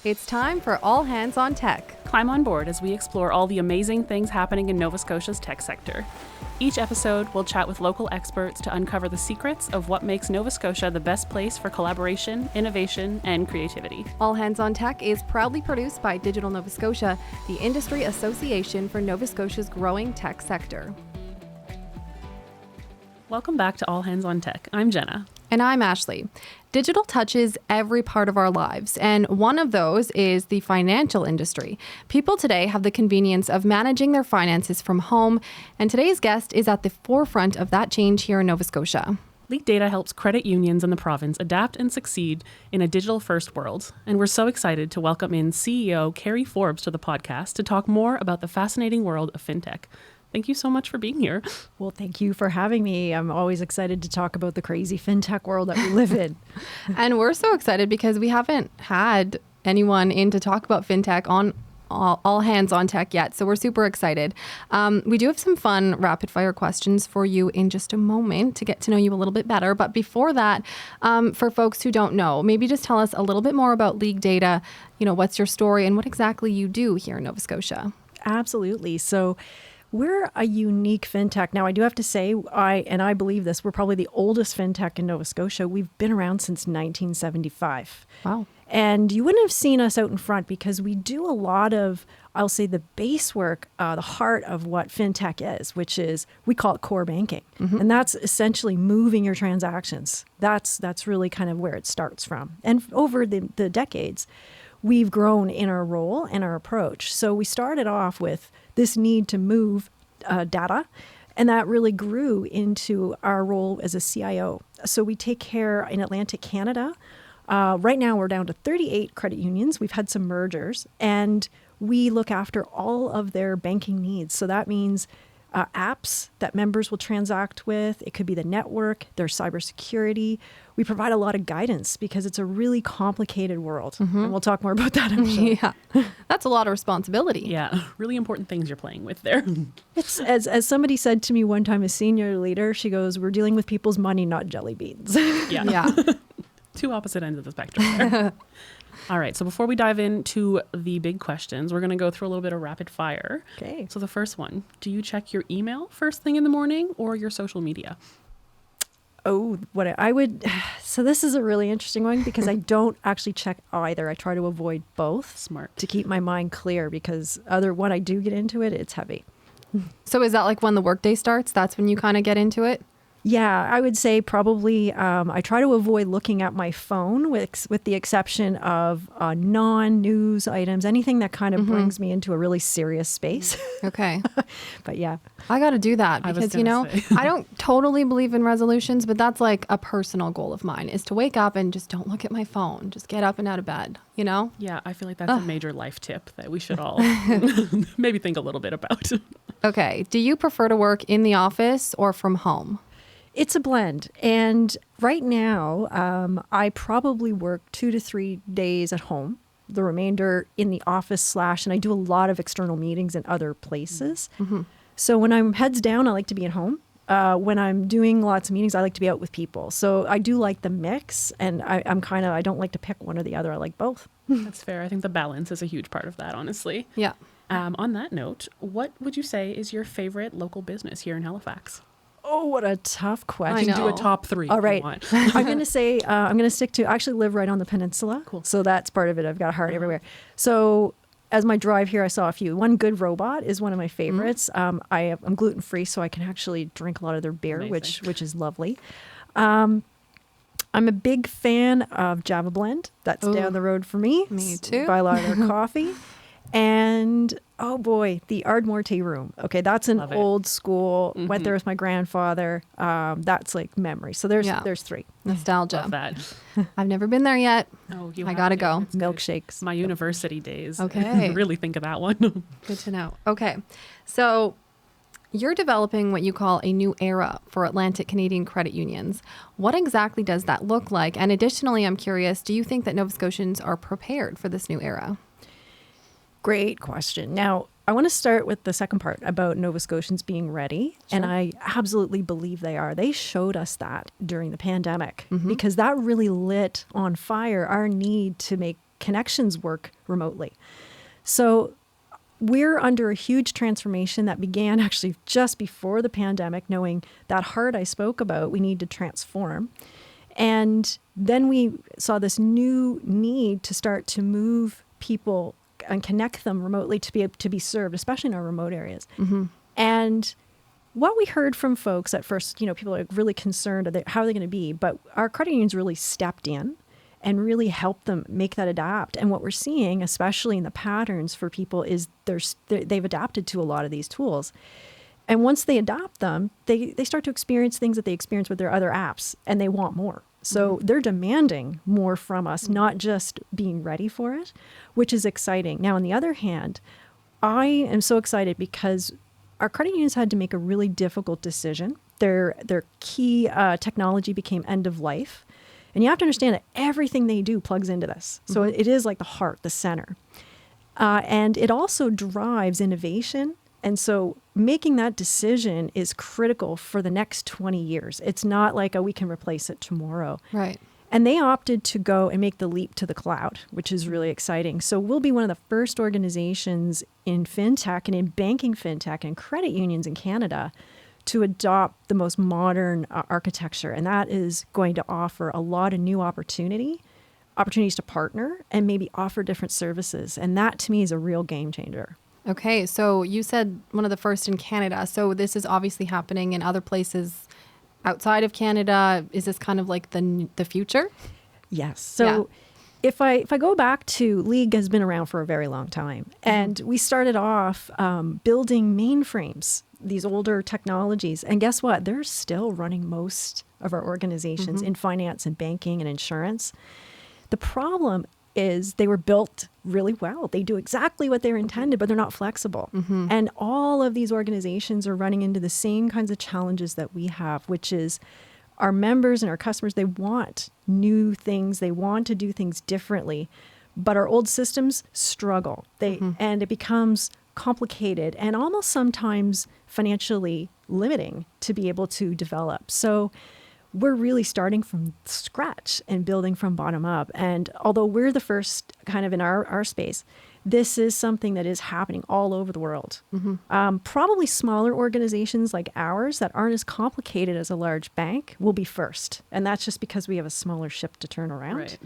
It's time for All Hands on Tech. Climb on board as we explore all the amazing things happening in Nova Scotia's tech sector. Each episode, we'll chat with local experts to uncover the secrets of what makes Nova Scotia the best place for collaboration, innovation, and creativity. All Hands on Tech is proudly produced by Digital Nova Scotia, the industry association for Nova Scotia's growing tech sector. Welcome back to All Hands on Tech. I'm Jenna. And I'm Ashley. Digital touches every part of our lives, and one of those is the financial industry. People today have the convenience of managing their finances from home, and today's guest is at the forefront of that change here in Nova Scotia. Leak Data helps credit unions in the province adapt and succeed in a digital-first world, and we're so excited to welcome in CEO Carrie Forbes to the podcast to talk more about the fascinating world of fintech. Thank you so much for being here. Well, thank you for having me. I'm always excited to talk about the crazy fintech world that we live in. And we're so excited because we haven't had anyone in to talk about fintech on all Hands on Tech yet. So we're super excited. We do have some fun rapid fire questions for you in just a moment to get to know you a little bit better. But before that, for folks who don't know, maybe just tell us a little bit more about Leak Data. You know, what's your story and what exactly you do here in Nova Scotia? Absolutely. So we're a unique fintech. Now, I do have to say, I believe this, we're probably the oldest fintech in Nova Scotia. We've been around since 1975. Wow. And you wouldn't have seen us out in front because we do a lot of, I'll say, the base work, the heart of what fintech is, which is, we call it core banking. Mm-hmm. And that's essentially moving your transactions. That's really kind of where it starts from. And over the decades, we've grown in our role and our approach. So we started off with this need to move data, and that really grew into our role as a CIO. So we take care in Atlantic Canada. Right now, we're down to 38 credit unions. We've had some mergers, and we look after all of their banking needs. So that means apps that members will transact with. It could be the network, their cybersecurity. We provide a lot of guidance because it's a really complicated world. Mm-hmm. And we'll talk more about that, I'm sure. Yeah, that's a lot of responsibility. Yeah, really important things you're playing with there. It's as somebody said to me one time, a senior leader, she goes, "We're dealing with people's money, not jelly beans." Yeah. Two opposite ends of the spectrum there. All right, so before we dive into the big questions, we're going to go through a little bit of rapid fire. Okay. So the first one, do you check your email first thing in the morning or your social media? Oh, I would. So this is a really interesting one because I don't actually check either. I try to avoid both. Smart. To keep my mind clear because when I do get into it, it's heavy. So is that like when the workday starts? That's when you kind of get into it? Yeah, I would say probably I try to avoid looking at my phone with the exception of non-news items, anything that kind of brings me into a really serious space. Okay. But yeah. I got to do that because, I don't totally believe in resolutions, but that's like a personal goal of mine is to wake up and just don't look at my phone. Just get up and out of bed, you know? Yeah, I feel like that's a major life tip that we should all maybe think a little bit about. Okay. Do you prefer to work in the office or from home? It's a blend. And right now, I probably work 2 to 3 days at home, the remainder in the office / and I do a lot of external meetings in other places. Mm-hmm. So when I'm heads down, I like to be at home. When I'm doing lots of meetings, I like to be out with people. So I do like the mix, and I don't like to pick one or the other. I like both. That's fair. I think the balance is a huge part of that, honestly. Yeah. On that note, what would you say is your favorite local business here in Halifax? Oh, what a tough question. You can do a top 3. All right. I'm going to say, I'm going to stick to, I actually live right on the peninsula. Cool. So that's part of it. I've got a heart everywhere. So as my drive here, I saw a few. One Good Robot is one of my favorites. I'm gluten-free, so I can actually drink a lot of their beer, which is lovely. I'm a big fan of Java Blend. That's down the road for me. Me too. Buy a lot of their coffee. And, oh boy, the Ardmore Tea Room. Okay, that's an old school. Mm-hmm. Went there with my grandfather. That's like memory. So there's 3. Nostalgia. Love that. I've never been there yet. Oh, I gotta go. Milkshakes. My university days. Okay. Really think of that one. Good to know. Okay, so you're developing what you call a new era for Atlantic Canadian credit unions. What exactly does that look like? And additionally, I'm curious, do you think that Nova Scotians are prepared for this new era? Great question. Now, I want to start with the second part about Nova Scotians being ready. Sure. And I absolutely believe they are. They showed us that during the pandemic because that really lit on fire our need to make connections work remotely. So we're under a huge transformation that began actually just before the pandemic, knowing that heart I spoke about, we need to transform. And then we saw this new need to start to move people and connect them remotely to be able to be served, especially in our remote areas. And what we heard from folks at first, people are really concerned, how are they going to be? But our credit unions really stepped in and really helped them make that adapt. And what we're seeing, especially in the patterns for people, is they've adapted to a lot of these tools. And once they adopt them, they start to experience things that they experience with their other apps, and they want more. So they're demanding more from us, not just being ready for it, which is exciting. Now, on the other hand, I am so excited because our credit unions had to make a really difficult decision. Their key technology became end of life. And you have to understand that everything they do plugs into this. So it is like the heart, the center. And it also drives innovation. And so making that decision is critical for the next 20 years. It's not like, we can replace it tomorrow. Right. And they opted to go and make the leap to the cloud, which is really exciting. So we'll be one of the first organizations in fintech and in banking fintech and credit unions in Canada to adopt the most modern architecture. And that is going to offer a lot of new opportunities to partner and maybe offer different services. And that to me is a real game changer. Okay, so you said one of the first in Canada. So this is obviously happening in other places outside of Canada. Is this kind of like the future? Yes. So if I go back to, League has been around for a very long time. And we started off building mainframes, these older technologies. And guess what? They're still running most of our organizations in finance and banking and insurance. The problem is they were built really well. They do exactly what they were intended, but they're not flexible. And all of these organizations are running into the same kinds of challenges that we have, which is our members and our customers, they want new things. They want to do things differently, but our old systems struggle. And it becomes complicated and almost sometimes financially limiting to be able to develop. So we're really starting from scratch and building from bottom up. And although we're the first kind of in our space, this is something that is happening all over the world. Probably smaller organizations like ours that aren't as complicated as a large bank will be first. And that's just because we have a smaller ship to turn around. Right.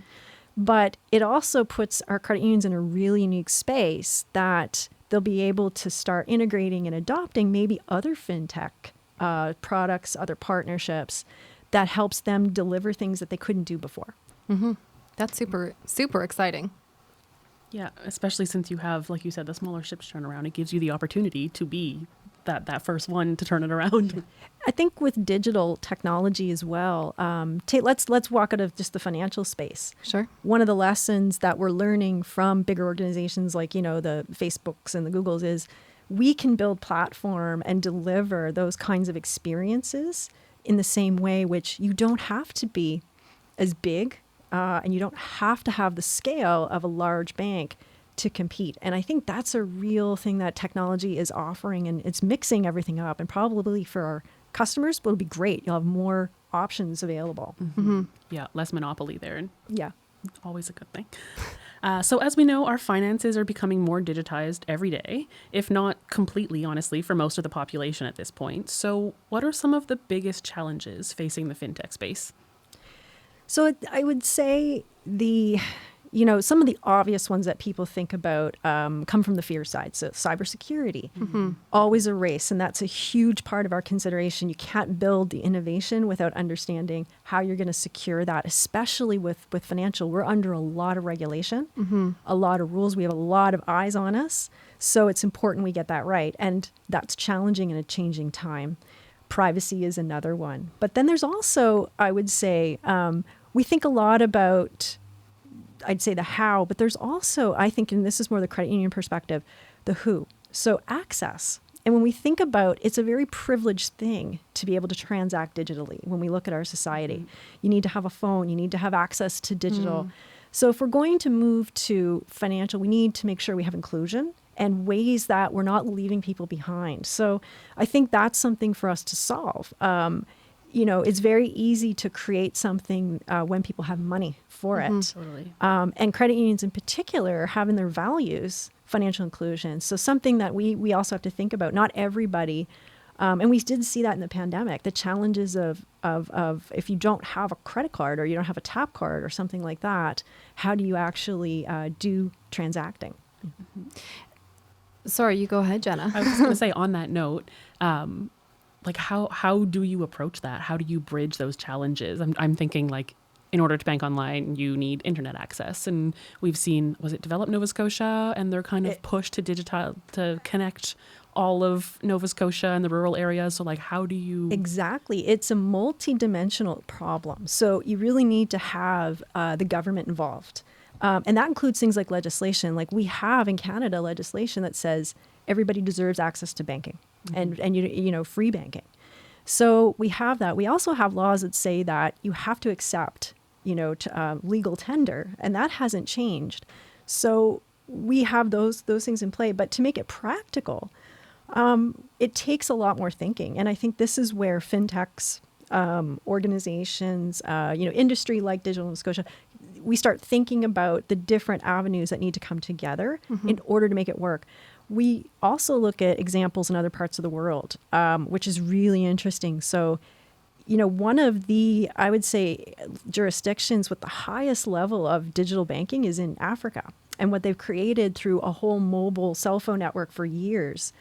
But it also puts our credit unions in a really unique space that they'll be able to start integrating and adopting maybe other fintech products, other partnerships that helps them deliver things that they couldn't do before. That's super, super exciting. Yeah, especially since you have, like you said, the smaller ships turn around. It gives you the opportunity to be that first one to turn it around. I think with digital technology as well, let's walk out of just the financial space. Sure. One of the lessons that we're learning from bigger organizations like, the Facebooks and the Googles is we can build platform and deliver those kinds of experiences in the same way, which you don't have to be as big and you don't have to have the scale of a large bank to compete. And I think that's a real thing that technology is offering, and it's mixing everything up. And probably for our customers, it'll be great. You'll have more options available. Yeah, less monopoly there. And Yeah. always a good thing. So as we know, our finances are becoming more digitized every day, if not completely, honestly, for most of the population at this point. So what are some of the biggest challenges facing the fintech space? So I would say some of the obvious ones that people think about come from the fear side. So cybersecurity, always a race. And that's a huge part of our consideration. You can't build the innovation without understanding how you're going to secure that, especially with financial. We're under a lot of regulation, a lot of rules. We have a lot of eyes on us. So it's important we get that right. And that's challenging in a changing time. Privacy is another one. But then there's also, I would say, we think a lot about, I'd say the how, but there's also, I think, and this is more the credit union perspective, the who. So access. And when we think about, it's a very privileged thing to be able to transact digitally. When we look at our society, you need to have a phone, you need to have access to digital. So if we're going to move to financial, we need to make sure we have inclusion and ways that we're not leaving people behind. So I think that's something for us to solve. it's very easy to create something when people have money for it. Totally. And credit unions in particular have in their values financial inclusion. So something that we also have to think about. Not everybody, and we did see that in the pandemic, the challenges of if you don't have a credit card or you don't have a tap card or something like that, how do you actually do transacting? Sorry, you go ahead, Jenna. I was just going to say on that note, like how do you approach that? How do you bridge those challenges? I'm thinking like in order to bank online, you need internet access. And we've seen, was it Develop Nova Scotia? And they're kind of pushed to connect all of Nova Scotia and the rural areas. So like, how do you? Exactly. It's a multi-dimensional problem. So you really need to have the government involved. And that includes things like legislation. Like we have in Canada legislation that says everybody deserves access to banking and free banking. So we have that. We also have laws that say that you have to accept, legal tender, and that hasn't changed. So we have those things in play. But to make it practical, it takes a lot more thinking. And I think this is where fintechs, organizations, industry like Digital Nova Scotia, we start thinking about the different avenues that need to come together in order to make it work. We also look at examples in other parts of the world, which is really interesting. So, one of the, I would say, jurisdictions with the highest level of digital banking is in Africa. And what they've created through a whole mobile cell phone network for years,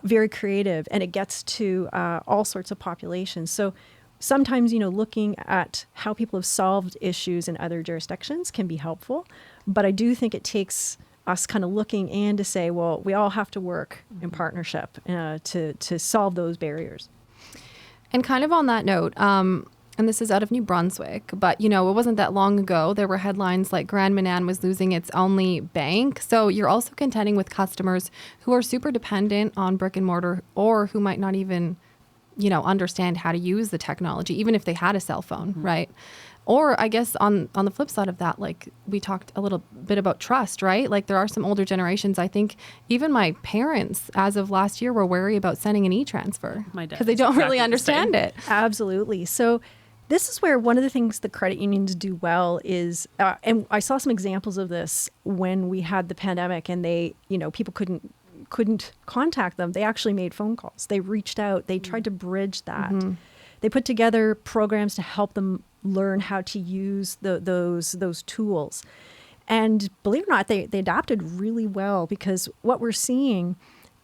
very creative, and it gets to all sorts of populations. So sometimes, looking at how people have solved issues in other jurisdictions can be helpful. But I do think it takes us kind of looking in to say, well, we all have to work in partnership to solve those barriers. And kind of on that note, and this is out of New Brunswick, but it wasn't that long ago. There were headlines like Grand Manan was losing its only bank. So you're also contending with customers who are super dependent on brick and mortar, or who might not even, understand how to use the technology, even if they had a cell phone, right? Or I guess on the flip side of that, like we talked a little bit about trust, right? Like there are some older generations. I think even my parents, as of last year, were wary about sending an e-transfer because they don't really understand it. Absolutely. So this is where one of the things the credit unions do well is, and I saw some examples of this when we had the pandemic and they, people couldn't contact them. They actually made phone calls. They reached out. They tried to bridge that. They put together programs to help them learn how to use those tools. And believe it or not, they adapted really well, because what we're seeing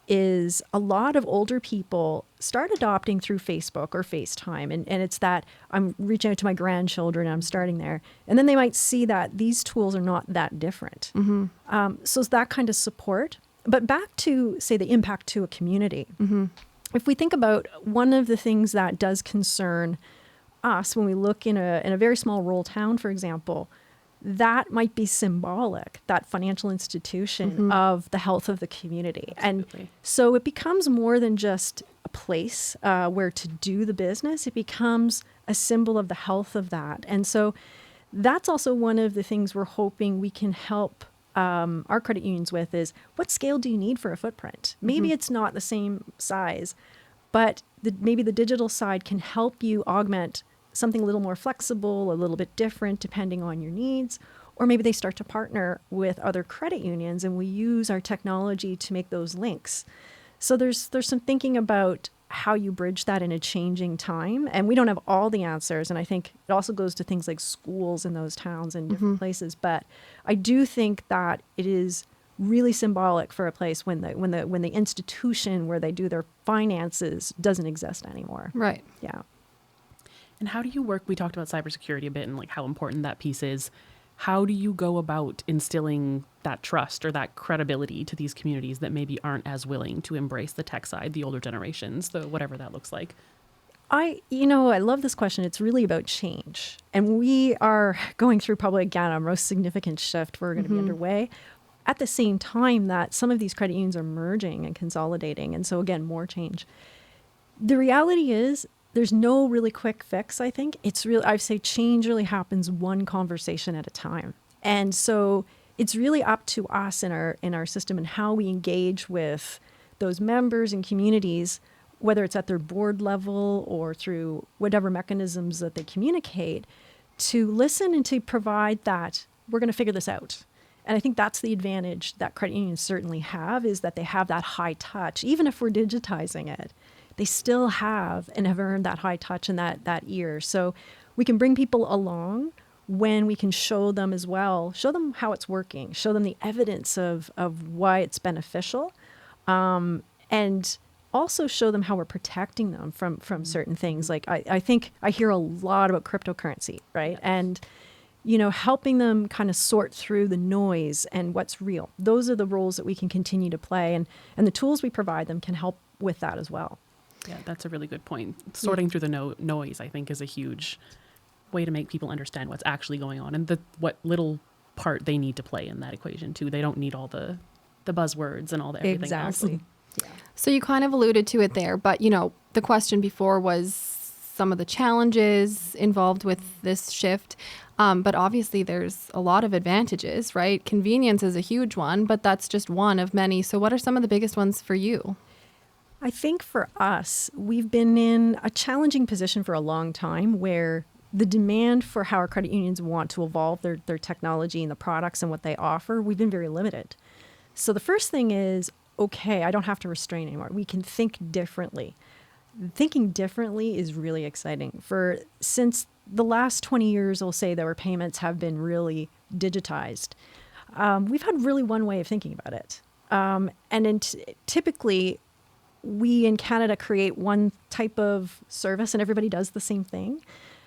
is a lot of older people start adopting through Facebook or FaceTime. And it's that I'm reaching out to my grandchildren, I'm starting there. And then they might see that these tools are not that different. So it's that kind of support. But back to, say, the impact to a community. If we think about one of the things that does concern us when we look in a very small rural town, for example, that might be symbolic, that financial institution of the health of the community. Absolutely. And so it becomes more than just a place where to do the business. It becomes a symbol of the health of that. And so that's also one of the things we're hoping we can help our credit unions with is, what scale do you need for a footprint? Maybe it's not the same size, but maybe the digital side can help you augment something a little more flexible, a little bit different depending on your needs. Or maybe they start to partner with other credit unions and we use our technology to make those links. So there's some thinking about how you bridge that in a changing time. And we don't have all the answers. And I think it also goes to things like schools in those towns and different places. But I do think that it is really symbolic for a place when the institution where they do their finances doesn't exist anymore. Right. Yeah. And how do you work? We talked about cybersecurity a bit and like how important that piece is. How do you go about instilling that trust or that credibility to these communities that maybe aren't as willing to embrace the tech side, the older generations, whatever that looks like? I love this question. It's really about change. And we are going through probably, again, our most significant shift. We're going to be underway at the same time that some of these credit unions are merging and consolidating. And so, again, more change. The reality is, there's no really quick fix, I think. I'd say change really happens one conversation at a time. And so it's really up to us in our system and how we engage with those members and communities whether it's at their board level or through whatever mechanisms that they communicate, to listen and to provide that, we're going to figure this out. And I think that's the advantage that credit unions certainly have, is that they have that high touch. Even if we're digitizing it, they still have and have earned that high touch and that ear. So we can bring people along when we can show them as well, show them how it's working, show them the evidence of why it's beneficial, and also show them how we're protecting them from certain things. Like I think I hear a lot about cryptocurrency, right? Yes. And, you know, helping them kind of sort through the noise and what's real. Those are the roles that we can continue to play. And the tools we provide them can help with that as well. Yeah, that's a really good point. Sorting through the noise, I think, is a huge way to make people understand what's actually going on and what little part they need to play in that equation too. They don't need all the buzzwords and all the everything Exactly. else. Yeah. So you kind of alluded to it there, but, you know, the question before was some of the challenges involved with this shift. But obviously there's a lot of advantages, right? Convenience is a huge one, but that's just one of many. So what are some of the biggest ones for you? I think for us, we've been in a challenging position for a long time where the demand for how our credit unions want to evolve their technology and the products and what they offer, we've been very limited. So the first thing is, okay, I don't have to restrain anymore. We can think differently. Thinking differently is really exciting. Since the last 20 years, I'll say that our payments have been really digitized. We've had really one way of thinking about it. And then typically, we in Canada create one type of service and everybody does the same thing.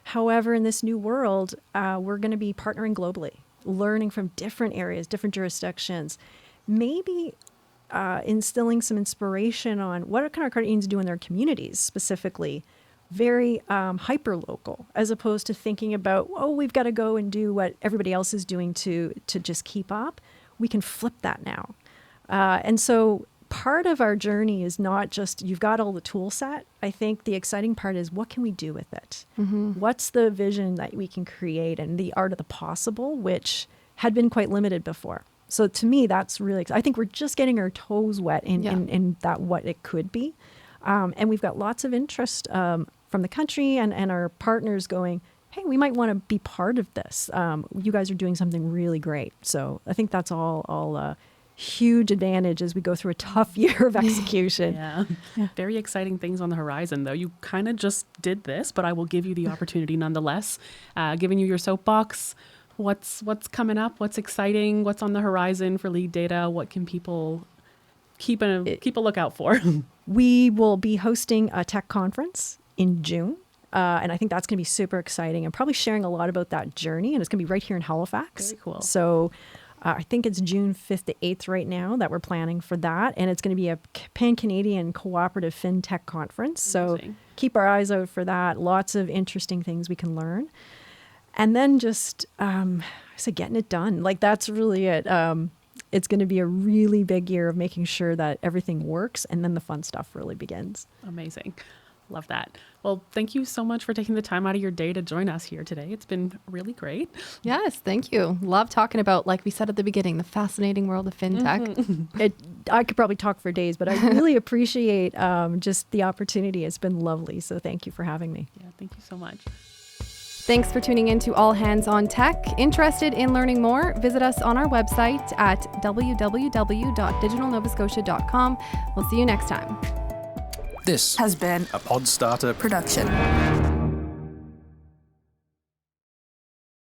However, in this new world, we're going to be partnering globally, learning from different areas, different jurisdictions, maybe instilling some inspiration on what can our credit unions do in their communities specifically, very hyper-local, as opposed to thinking about, oh, we've got to go and do what everybody else is doing to just keep up. We can flip that now. And so part of our journey is not just you've got all the tool set. I think the exciting part is what can we do with it? Mm-hmm. What's the vision that we can create and the art of the possible, which had been quite limited before. So to me, that's really exciting. I think we're just getting our toes wet in that what it could be. And we've got lots of interest from the country and our partners going, hey, we might want to be part of this. You guys are doing something really great. So I think that's all huge advantage as we go through a tough year of execution. Yeah. Very exciting things on the horizon, though. You kind of just did this, but I will give you the opportunity nonetheless, giving you your soapbox. What's coming up? What's exciting? What's on the horizon for Lead Data? What can people keep a lookout for? We will be hosting a tech conference in June. And I think that's going to be super exciting and probably sharing a lot about that journey. And it's going to be right here in Halifax. Very cool. So I think it's June 5th to 8th right now that we're planning for that. And it's going to be a pan-Canadian cooperative fintech conference. Amazing. So keep our eyes out for that. Lots of interesting things we can learn. And then just, getting it done. Like, that's really it. It's going to be a really big year of making sure that everything works. And then the fun stuff really begins. Amazing. Love that. Well, thank you so much for taking the time out of your day to join us here today. It's been really great. Yes, thank you. Love talking about, like we said at the beginning, the fascinating world of fintech. Mm-hmm. I could probably talk for days, but I really appreciate just the opportunity. It's been lovely. So thank you for having me. Yeah, thank you so much. Thanks for tuning in to All Hands on Tech. Interested in learning more? Visit us on our website at www.digitalnovascotia.com. We'll see you next time. This has been a Podstarter production.